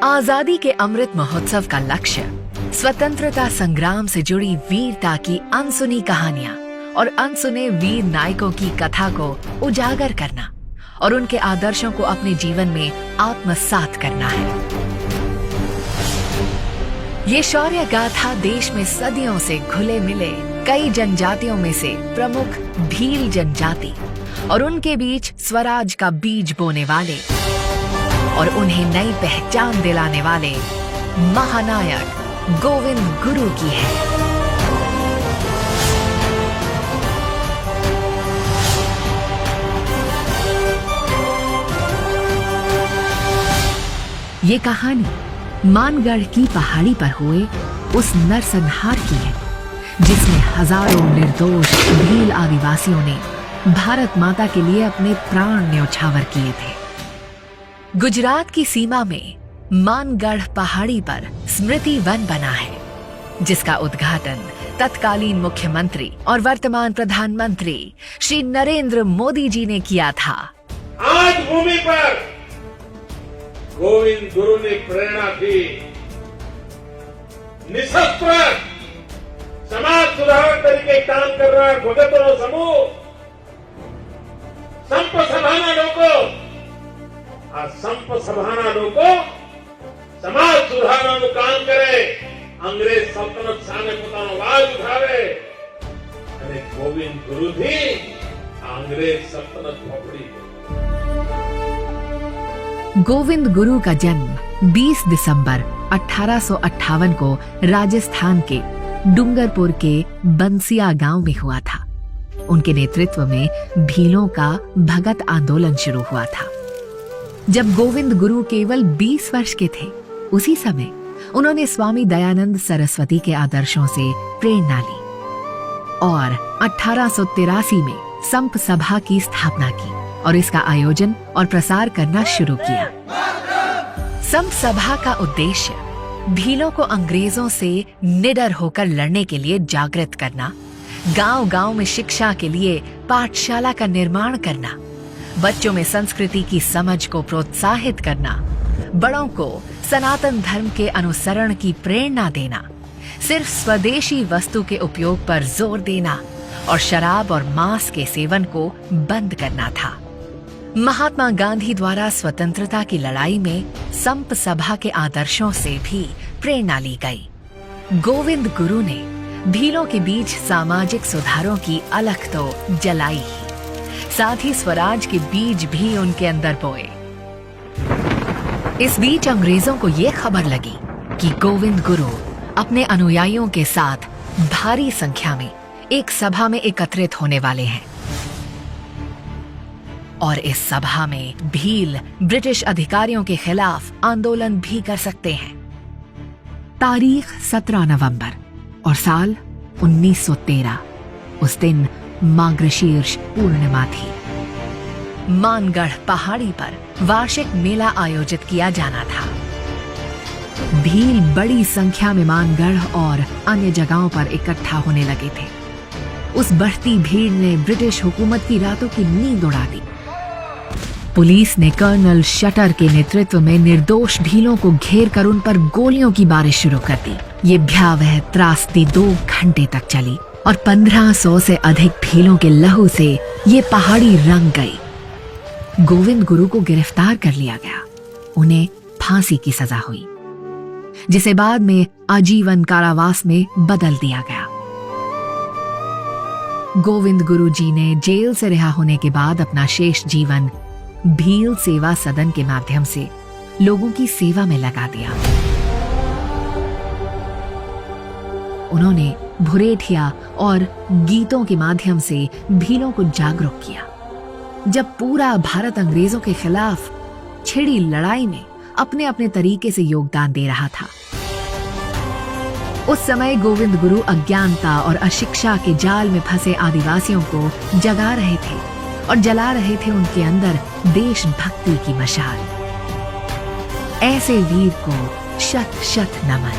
आजादी के अमृत महोत्सव का लक्ष्य स्वतंत्रता संग्राम से जुड़ी वीरता की अनसुनी कहानियां और अनसुने वीर नायकों की कथा को उजागर करना और उनके आदर्शों को अपने जीवन में आत्मसात करना है। ये शौर्य गाथा देश में सदियों से घुले मिले कई जनजातियों में से प्रमुख भील जनजाति और उनके बीच स्वराज का बीज बोने वाले और उन्हें नई पहचान दिलाने वाले महानायक गोविंद गुरु की है। ये कहानी मानगढ़ की पहाड़ी पर हुए उस नरसंहार की है जिसमें हजारों निर्दोष भील आदिवासियों ने भारत माता के लिए अपने प्राण न्यौछावर किए थे। गुजरात की सीमा में मानगढ़ पहाड़ी पर स्मृति वन बना है जिसका उद्घाटन तत्कालीन मुख्यमंत्री और वर्तमान प्रधानमंत्री श्री नरेंद्र मोदी जी ने किया था। आज भूमि पर गोविंद गुरु ने प्रेरणा दी। निशस्त्र समाज सुधारक तरीके काम कर रहा है भगतों समूह संप सभाना लोगों संप सभाना लोगों समाज सुधारવાનું કામ કરે અંગ્રેજ સલ્તનત સામે પોતાનો અવાજ ઉઠાવે અને ગોવિંદ ગુરુથી અંગ્રેજ સલ્તનત ફફડી। गोविंद गुरु का जन्म 20 दिसंबर 1858 को राजस्थान के डूंगरपुर के बंसिया गांव में हुआ था। उनके नेतृत्व में भीलों का भगत आंदोलन शुरू हुआ था। जब गोविंद गुरु केवल 20 वर्ष के थे उसी समय उन्होंने स्वामी दयानंद सरस्वती के आदर्शों से प्रेरणा ली और 1883 में संप सभा की स्थापना की और इसका आयोजन और प्रसार करना शुरू किया। संप सभा का उद्देश्य भीलों को अंग्रेजों से निडर होकर लड़ने के लिए जागृत करना, गांव-गांव में शिक्षा के लिए पाठशाला का निर्माण करना, बच्चों में संस्कृति की समझ को प्रोत्साहित करना, बड़ों को सनातन धर्म के अनुसरण की प्रेरणा देना, सिर्फ स्वदेशी वस्तु के उपयोग पर जोर देना और शराब और मांस के सेवन को बंद करना था। महात्मा गांधी द्वारा स्वतंत्रता की लड़ाई में संप सभा के आदर्शों से भी प्रेरणा ली गई। गोविंद गुरु ने भीलों के बीच सामाजिक सुधारों की अलख तो जलाई ही, साथ ही स्वराज के बीज भी उनके अंदर बोए। इस बीच अंग्रेजों को ये खबर लगी कि गोविंद गुरु अपने अनुयायियों के साथ भारी संख्या में एक सभा में एकत्रित होने वाले हैं और इस सभा में भील ब्रिटिश अधिकारियों के खिलाफ आंदोलन भी कर सकते हैं। तारीख 17 नवंबर और साल 1913। उस दिन मार्गशीर्ष पूर्णिमा थी। मानगढ़ पहाड़ी पर वार्षिक मेला आयोजित किया जाना था। भील बड़ी संख्या में मानगढ़ और अन्य जगहों पर इकट्ठा होने लगे थे। उस बढ़ती भीड़ ने ब्रिटिश हुकूमत की रातों की नींद उड़ा दी। पुलिस ने कर्नल शटर के नेतृत्व में निर्दोष भीलों को घेर कर उन पर गोलियों की बारिश शुरू कर दी। ये भयावह त्रासदी 2 घंटे तक चली और 1500 से अधिक भीलों के लहू से ये पहाड़ी रंग गई। गोविंद गुरु को गिरफ्तार कर लिया गया। उन्हें फांसी की सजा हुई जिसे बाद में आजीवन कारावास में बदल दिया गया। गोविंद गुरु जी ने जेल से रिहा होने के बाद अपना शेष जीवन भील सेवा सदन के माध्यम से लोगों की सेवा में लगा दिया। उन्होंने भुरेठिया और गीतों के माध्यम से भीलों को जागरूक किया। जब पूरा भारत अंग्रेजों के खिलाफ छिड़ी लड़ाई में अपने अपने तरीके से योगदान दे रहा था, उस समय गोविंद गुरु अज्ञानता और अशिक्षा के जाल में फंसे आदिवासियों को जगा रहे थे और जला रहे थे उनके अंदर देशभक्ति की मशाल। ऐसे वीर को शत शत नमन।